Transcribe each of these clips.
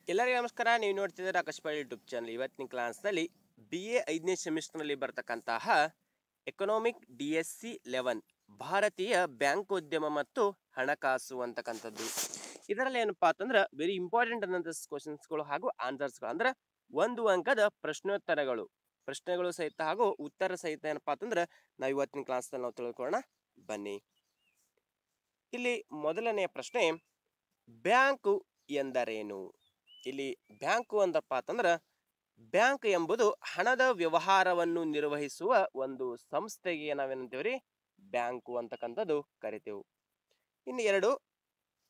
ಎಲ್ಲರಿಗೂ ನಮಸ್ಕಾರ. ನೀವು ನೋಡ್ತಿದ್ದೀರಾ ಆಕಾಶವಾಣಿ ಯೂಟ್ಯೂಬ್ ಚಾನಲ್. ಇವತ್ತಿನ ಕ್ಲಾಸ್ನಲ್ಲಿ BA 5ನೇ ಸೆಮಿಸ್ಟರ್ನಲ್ಲಿ ಬರ್ತಕ್ಕಂತಹ ಎಕನಾಮಿಕ್ DSC 11 ಭಾರತೀಯ ಬ್ಯಾಂಕೋದ್ಯಮ ಮತ್ತು ಹಣಕಾಸು ಅಂತಕ್ಕಂಥದ್ದು. ಇದರಲ್ಲಿ ಏನಪ್ಪಾ ಅಂತಂದ್ರೆ ವೆರಿ ಇಂಪಾರ್ಟೆಂಟ್ ಅನ್ನೋಂಥ ಕ್ವಶನ್ಸ್ಗಳು ಹಾಗೂ ಆನ್ಸರ್ಸ್ಗಳು ಅಂದ್ರೆ 1 ಅಂಕದ ಪ್ರಶ್ನೆಗಳು ಸಹಿತ ಹಾಗೂ ಉತ್ತರ ಸಹಿತ ಏನಪ್ಪಾ ಅಂತಂದ್ರೆ ನಾವು ಇವತ್ತಿನ ಕ್ಲಾಸ್ನಲ್ಲಿ ನಾವು ತಿಳ್ಕೊಳ್ಳೋಣ ಬನ್ನಿ. ಇಲ್ಲಿ ಮೊದಲನೆಯ ಪ್ರಶ್ನೆ, ಬ್ಯಾಂಕು ಎಂದರೇನು? ಇಲ್ಲಿ ಬ್ಯಾಂಕು ಅಂದಪ್ಪ ಅಂತಂದ್ರೆ ಬ್ಯಾಂಕ್ ಎಂಬುದು ಹಣದ ವ್ಯವಹಾರವನ್ನು ನಿರ್ವಹಿಸುವ ಒಂದು ಸಂಸ್ಥೆಗೆ ನಾವೇನಂತೀವ್ರಿ ಬ್ಯಾಂಕು ಅಂತಕ್ಕಂಥದ್ದು ಕರಿತೇವೆ. ಇನ್ನು 2,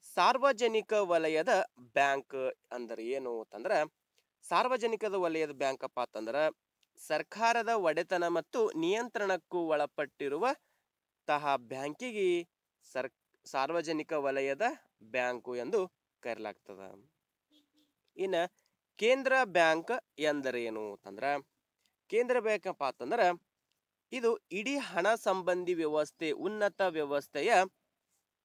ಸಾರ್ವಜನಿಕ ವಲಯದ ಬ್ಯಾಂಕ್ ಅಂದ್ರೆ ಏನು ಅಂತಂದ್ರೆ ಸಾರ್ವಜನಿಕದ ವಲಯದ ಬ್ಯಾಂಕ್ ಅಪ್ಪ ಅಂತಂದ್ರೆ ಸರ್ಕಾರದ ಒಡೆತನ ಮತ್ತು ನಿಯಂತ್ರಣಕ್ಕೂ ಒಳಪಟ್ಟಿರುವ ಬ್ಯಾಂಕಿಗೆ ಸಾರ್ವಜನಿಕ ವಲಯದ ಬ್ಯಾಂಕು ಎಂದು ಕರೆಯಲಾಗ್ತದೆ. ಇನ್ನು ಕೇಂದ್ರ ಬ್ಯಾಂಕ್ ಎಂದರೇನು ಅಂತಂದ್ರೆ ಕೇಂದ್ರ ಬ್ಯಾಂಕ್ ಅಪ್ಪ ಅಂತಂದ್ರೆ ಇದು ಇಡೀ ಹಣ ಸಂಬಂಧಿ ವ್ಯವಸ್ಥೆ ಉನ್ನತ ವ್ಯವಸ್ಥೆಯ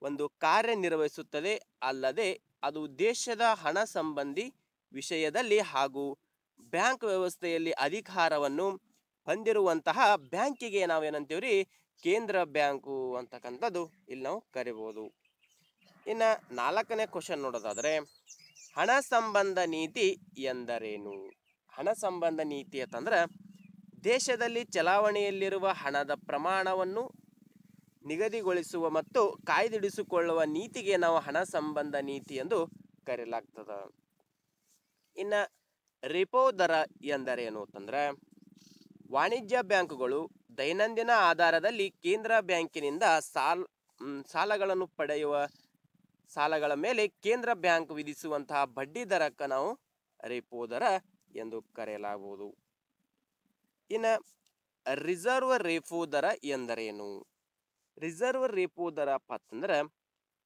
ಒಂದು ಕಾರ್ಯನಿರ್ವಹಿಸುತ್ತದೆ. ಅಲ್ಲದೆ ಅದು ದೇಶದ ಹಣ ಸಂಬಂಧಿ ವಿಷಯದಲ್ಲಿ ಹಾಗೂ ಬ್ಯಾಂಕ್ ವ್ಯವಸ್ಥೆಯಲ್ಲಿ ಅಧಿಕಾರವನ್ನು ಹೊಂದಿರುವಂತಹ ಬ್ಯಾಂಕಿಗೆ ನಾವೇನಂತೀವ್ರಿ ಕೇಂದ್ರ ಬ್ಯಾಂಕು ಅಂತಕ್ಕಂಥದ್ದು ಇಲ್ಲಿ ನಾವು ಕರಿಬಹುದು. ಇನ್ನು 4ನೇ ಕ್ವಶನ್ ನೋಡೋದಾದ್ರೆ, ಹಣ ಸಂಬಂಧ ನೀತಿ ಎಂದರೇನು? ಹಣ ಸಂಬಂಧ ನೀತಿ ಅಂತಂದ್ರೆ ದೇಶದಲ್ಲಿ ಚಲಾವಣೆಯಲ್ಲಿರುವ ಹಣದ ಪ್ರಮಾಣವನ್ನು ನಿಗದಿಗೊಳಿಸುವ ಮತ್ತು ಕಾಯ್ದಿರಿಸಿಕೊಳ್ಳುವ ನೀತಿಗೆ ನಾವು ಹಣ ಸಂಬಂಧ ನೀತಿ ಎಂದು ಕರೆಯಲಾಗ್ತದೆ. ಇನ್ನು ರೆಪೋ ದರ ಎಂದರೇನು ಅಂತಂದ್ರೆ ವಾಣಿಜ್ಯ ಬ್ಯಾಂಕುಗಳು ದೈನಂದಿನ ಆಧಾರದಲ್ಲಿ ಕೇಂದ್ರ ಬ್ಯಾಂಕಿನಿಂದ ಸಾಲಗಳನ್ನು ಪಡೆಯುವ ಸಾಲಗಳ ಮೇಲೆ ಕೇಂದ್ರ ಬ್ಯಾಂಕ್ ವಿಧಿಸುವಂತಹ ಬಡ್ಡಿ ದರಕ್ಕೆ ನಾವು ರೆಪೋ ದರ ಎಂದು ಕರೆಯಲಾಗುವುದು. ಇನ್ನು ರಿಸರ್ವ್ ರೆಪೋ ದರ ಎಂದರೇನು? ರಿಸರ್ವ್ ರೆಪೋ ದರ ಅಂತಂದ್ರೆ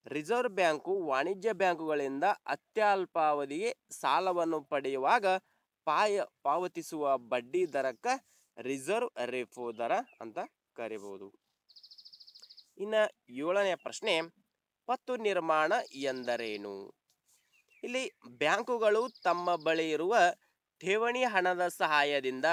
ರಿಸರ್ವ್ ಬ್ಯಾಂಕು ವಾಣಿಜ್ಯ ಬ್ಯಾಂಕುಗಳಿಂದ ಅತ್ಯಲ್ಪಾವಧಿಗೆ ಸಾಲವನ್ನು ಪಡೆಯುವಾಗ ಪಾವತಿಸುವ ಬಡ್ಡಿ ದರಕ್ಕೆ ರಿಸರ್ವ್ ರೆಪೋ ದರ ಅಂತ ಕರಿಬಹುದು. ಇನ್ನು 7ನೇ ಪ್ರಶ್ನೆ, ಪತ್ತು ನಿರ್ಮಾಣ ಎಂದರೇನು? ಇಲ್ಲಿ ಬ್ಯಾಂಕುಗಳು ತಮ್ಮ ಬಳಿ ಇರುವ ಠೇವಣಿ ಹಣದ ಸಹಾಯದಿಂದ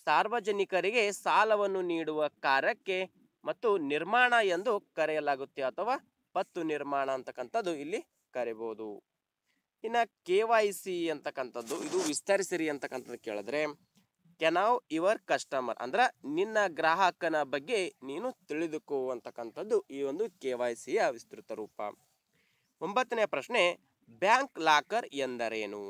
ಸಾರ್ವಜನಿಕರಿಗೆ ಸಾಲವನ್ನು ನೀಡುವ ಕಾರ್ಯಕ್ಕೆ ಮತ್ತು ನಿರ್ಮಾಣ ಎಂದು ಕರೆಯಲಾಗುತ್ತೆ ಅಥವಾ ಪತ್ತು ನಿರ್ಮಾಣ ಅಂತಕ್ಕಂಥದ್ದು ಇಲ್ಲಿ ಕರಿಬಹುದು. ಇನ್ನು KYC ಅಂತಕ್ಕಂಥದ್ದು ಇದು ವಿಸ್ತರಿಸಿರಿ ಅಂತಕ್ಕಂಥದ್ದು ಕೇಳಿದ್ರೆ ಕೆನಾವ್ ಯುವರ್ ಕಸ್ಟಮರ್ ಅಂದ್ರೆ ನಿನ್ನ ಗ್ರಾಹಕನ ಬಗ್ಗೆ ನೀನು ತಿಳಿದುಕೋ ಅಂತಕ್ಕಂಥದ್ದು ಈ ಒಂದು KYC ಯ ವಿಸ್ತೃತ ರೂಪ. 9ನೇ ಪ್ರಶ್ನೆ, ಬ್ಯಾಂಕ್ ಲಾಕರ್ ಎಂದರೇನು?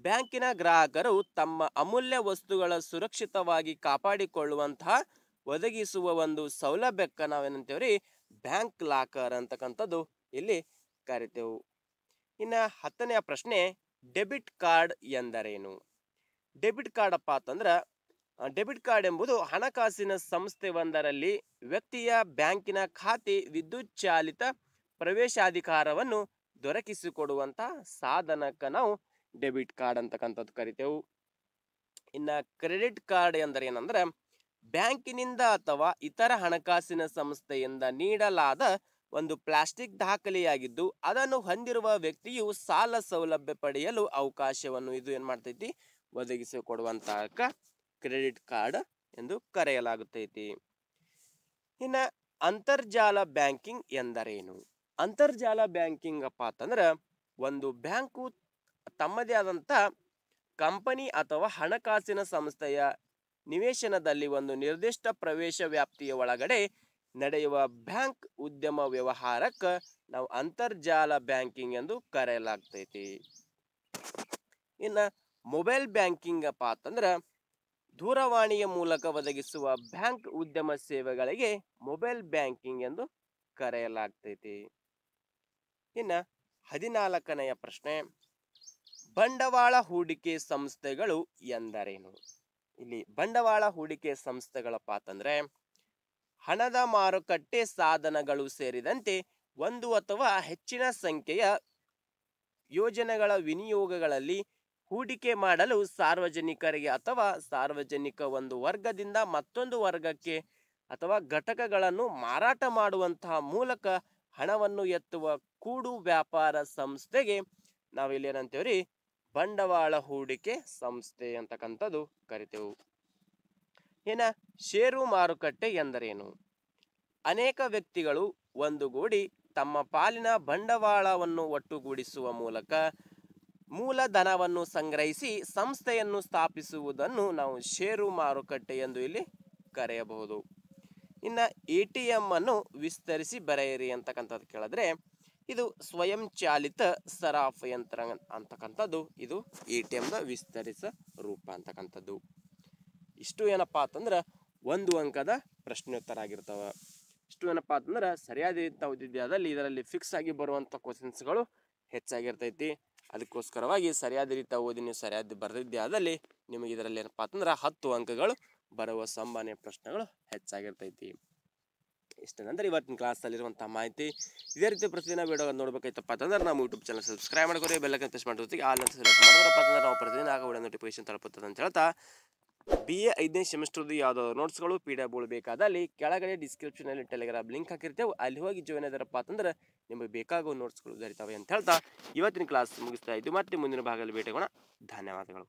ಬ್ಯಾಂಕಿನ ಗ್ರಾಹಕರು ತಮ್ಮ ಅಮೂಲ್ಯ ವಸ್ತುಗಳ ಸುರಕ್ಷಿತವಾಗಿ ಕಾಪಾಡಿಕೊಳ್ಳುವಂತಹ ಒದಗಿಸುವ ಒಂದು ಸೌಲಭ್ಯಕ್ಕೆ ನಾವೇನಂತೇವ್ರಿ ಬ್ಯಾಂಕ್ ಲಾಕರ್ ಅಂತಕ್ಕಂಥದ್ದು ಇಲ್ಲಿ ಕರಿತೇವೆ. ಇನ್ನು 10ನೇ ಪ್ರಶ್ನೆ, ಡೆಬಿಟ್ ಕಾರ್ಡ್ ಎಂದರೇನು? ಡೆಬಿಟ್ ಕಾರ್ಡ್ ಅಪ್ಪ ಅಂತಂದ್ರೆ ಡೆಬಿಟ್ ಕಾರ್ಡ್ ಎಂಬುದು ಹಣಕಾಸಿನ ಸಂಸ್ಥೆ ಒಂದರಲ್ಲಿ ವ್ಯಕ್ತಿಯ ಬ್ಯಾಂಕಿನ ಖಾತೆ ವಿದ್ಯುತ್ ಚಾಲಿತ ಪ್ರವೇಶಾಧಿಕಾರವನ್ನು ದೊರಕಿಸಿಕೊಡುವಂತಹ ಸಾಧನಕ್ಕೆ ನಾವು ಡೆಬಿಟ್ ಕಾರ್ಡ್ ಅಂತಕ್ಕಂಥದ್ದು ಕರಿತೇವೆ. ಇನ್ನು ಕ್ರೆಡಿಟ್ ಕಾರ್ಡ್ ಎಂದರೆ ಏನಂದ್ರೆ ಬ್ಯಾಂಕಿನಿಂದ ಅಥವಾ ಇತರ ಹಣಕಾಸಿನ ಸಂಸ್ಥೆಯಿಂದ ನೀಡಲಾದ ಒಂದು ಪ್ಲಾಸ್ಟಿಕ್ ದಾಖಲೆಯಾಗಿದ್ದು ಅದನ್ನು ಹೊಂದಿರುವ ವ್ಯಕ್ತಿಯು ಸಾಲ ಸೌಲಭ್ಯ ಪಡೆಯಲು ಅವಕಾಶವನ್ನು ಇದು ಏನ್ ಮಾಡ್ತೈತಿ ಒದಗಿಸಿಕೊಡುವಂತಹ ಕ್ರೆಡಿಟ್ ಕಾರ್ಡ್ ಎಂದು ಕರೆಯಲಾಗುತ್ತೈತಿ. ಇನ್ನು ಅಂತರ್ಜಾಲ ಬ್ಯಾಂಕಿಂಗ್ ಎಂದರೇನು? ಅಂತರ್ಜಾಲ ಬ್ಯಾಂಕಿಂಗ್ ಅಪ್ಪ ಅಂತಂದ್ರೆ ಒಂದು ಬ್ಯಾಂಕು ತಮ್ಮದೇ ಆದಂಥ ಕಂಪನಿ ಅಥವಾ ಹಣಕಾಸಿನ ಸಂಸ್ಥೆಯ ನಿವೇಶನದಲ್ಲಿ ಒಂದು ನಿರ್ದಿಷ್ಟ ಪ್ರವೇಶ ವ್ಯಾಪ್ತಿಯ ಒಳಗಡೆ ನಡೆಯುವ ಬ್ಯಾಂಕ್ ಉದ್ಯಮ ವ್ಯವಹಾರಕ್ಕೆ ನಾವು ಅಂತರ್ಜಾಲ ಬ್ಯಾಂಕಿಂಗ್ ಎಂದು ಕರೆಯಲಾಗ್ತೈತಿ. ಇನ್ನು ಮೊಬೈಲ್ ಬ್ಯಾಂಕಿಂಗ್ ಅಪ್ಪ ಅಂತಂದ್ರೆ ದೂರವಾಣಿಯ ಮೂಲಕ ಒದಗಿಸುವ ಬ್ಯಾಂಕ್ ಉದ್ಯಮ ಸೇವೆಗಳಿಗೆ ಮೊಬೈಲ್ ಬ್ಯಾಂಕಿಂಗ್ ಎಂದು ಕರೆಯಲಾಗ್ತೈತಿ. ಇನ್ನು 14ನೆಯ ಪ್ರಶ್ನೆ, ಬಂಡವಾಳ ಹೂಡಿಕೆ ಸಂಸ್ಥೆಗಳು ಎಂದರೇನು? ಇಲ್ಲಿ ಬಂಡವಾಳ ಹೂಡಿಕೆ ಸಂಸ್ಥೆಗಳಪ್ಪ ಅಂತಂದ್ರೆ ಹಣದ ಮಾರುಕಟ್ಟೆ ಸಾಧನಗಳು ಸೇರಿದಂತೆ ಒಂದು ಅಥವಾ ಹೆಚ್ಚಿನ ಸಂಖ್ಯೆಯ ಯೋಜನೆಗಳ ವಿನಿಯೋಗಗಳಲ್ಲಿ ಹೂಡಿಕೆ ಮಾಡಲು ಸಾರ್ವಜನಿಕರಿಗೆ ಅಥವಾ ಸಾರ್ವಜನಿಕ ಒಂದು ವರ್ಗದಿಂದ ಮತ್ತೊಂದು ವರ್ಗಕ್ಕೆ ಅಥವಾ ಘಟಕಗಳನ್ನು ಮಾರಾಟ ಮಾಡುವಂತಹ ಮೂಲಕ ಹಣವನ್ನು ಎತ್ತುವ ಕೂಡು ವ್ಯಾಪಾರ ಸಂಸ್ಥೆಗೆ ನಾವಿಲ್ಲಿ ಏನಂತೇವ್ರಿ ಬಂಡವಾಳ ಹೂಡಿಕೆ ಸಂಸ್ಥೆ ಅಂತಕ್ಕಂಥದ್ದು ಕರಿತೇವೆ. ಇನ್ನ ಷೇರು ಮಾರುಕಟ್ಟೆ ಎಂದರೇನು? ಅನೇಕ ವ್ಯಕ್ತಿಗಳು ಒಂದುಗೂಡಿ ತಮ್ಮ ಪಾಲಿನ ಬಂಡವಾಳವನ್ನು ಒಟ್ಟುಗೂಡಿಸುವ ಮೂಲಕ ಮೂಲಧನವನ್ನು ಸಂಗ್ರಹಿಸಿ ಸಂಸ್ಥೆಯನ್ನು ಸ್ಥಾಪಿಸುವುದನ್ನು ನಾವು ಷೇರು ಮಾರುಕಟ್ಟೆ ಎಂದು ಇಲ್ಲಿ ಕರೆಯಬಹುದು. ಇನ್ನು ATM ಅನ್ನು ವಿಸ್ತರಿಸಿ ಬರೆಯಿರಿ ಅಂತಕ್ಕಂಥದ್ದು ಕೇಳಿದ್ರೆ ಇದು ಸ್ವಯಂ ಚಾಲಿತ ಸರಾಫು ಯಂತ್ರ ಅಂತಕ್ಕಂಥದ್ದು ಇದು ATMನ ವಿಸ್ತರಿಸ ರೂಪ ಅಂತಕ್ಕಂಥದ್ದು. ಇಷ್ಟು ಏನಪ್ಪಾ ಅಂತಂದ್ರೆ ಒಂದು ಅಂಕದ ಪ್ರಶ್ನೋತ್ತರ ಆಗಿರ್ತಾವ. ಇಷ್ಟು ಏನಪ್ಪಾ ಅಂತಂದ್ರೆ ಸರಿಯಾದ ರೀತಿ ಓದಿದ್ಯಾದಲ್ಲಿ ಇದರಲ್ಲಿ ಫಿಕ್ಸ್ ಆಗಿ ಬರುವಂಥ ಕ್ವಶನ್ಸ್ಗಳು ಹೆಚ್ಚಾಗಿರ್ತೈತಿ. ಅದಕ್ಕೋಸ್ಕರವಾಗಿ ಸರಿಯಾದ ರೀತಿ ಓದಿ ನೀವು ಸರಿಯಾದ ಬರೆದಿದ್ಯಾದಲ್ಲಿ ನಿಮಗೆ ಇದರಲ್ಲಿ ಏನಪ್ಪಾ ಅಂತಂದ್ರೆ 10 ಅಂಕಗಳು ಬರುವ ಸಂಭಾವ್ಯ ಪ್ರಶ್ನೆಗಳು ಹೆಚ್ಚಾಗಿರ್ತೈತಿ. ಇಷ್ಟೇನಂದ್ರೆ ಇವತ್ತಿನ ಕ್ಲಾಸಲ್ಲಿರುವಂಥ ಮಾಹಿತಿ. ಇದೇ ರೀತಿ ಪ್ರತಿದಿನ ವಿಡಿಯೋ ನೋಡ್ಬೇಕಾಯ್ತಪ್ಪ ಅಂತಂದ್ರೆ ನಮ್ಮ ಯೂಟ್ಯೂಬ್ ಚಾನಲ್ ಸಬ್ಸ್ಕ್ರೈಬ್ ಮಾಡ್ಕೊರಿ, ಬೆಲ್ಲೈಕನ್ ಪ್ರೆಸ್ ಮಾಡೋದಕ್ಕೆ ಆಲ್ ಅಂತ ಸೆಲೆಕ್ಟ್ ಮಾಡಿದ್ರಪ್ಪ ಅಂತಂದ್ರೆ ನಾವು ಪ್ರತಿದಿನ ಆಗ ವಿಡಿಯೋ ನೋಟಿಫಿಕೇಶನ್ ತಲುಪುತ್ತದೆ ಅಂತ ಹೇಳ್ತಾ BA 5ನೇ ಸೆಮಿಸ್ಟರ್ದು ಯಾವುದಾದ್ರು ನೋಟ್ಸ್ಗಳು PDF ಬೇಕಾದಲ್ಲಿ ಕೆಳಗಡೆ ಡಿಸ್ಕ್ರಿಪ್ಷನಲ್ಲಿ ಟೆಲಿಗ್ರಾಮ್ ಲಿಂಕ್ ಹಾಕಿರ್ತೇವೆ, ಅಲ್ಲಿ ಹೋಗಿ ಜಾಯ್ನ್ ಆದರಪ್ಪ ಅಂತಂದ್ರೆ ನಿಮಗೆ ಬೇಕಾಗೋ ನೋಟ್ಸ್ಗಳು ದೊರೀತಾವೆ ಅಂತ ಹೇಳ್ತಾ ಇವತ್ತಿನ ಕ್ಲಾಸ್ ಮುಗಿಸ್ತಾ ಇದ್ದು ಮತ್ತೆ ಮುಂದಿನ ಭಾಗದಲ್ಲಿ ಭೇಟಿಯಾಗೋಣ. ಧನ್ಯವಾದಗಳು.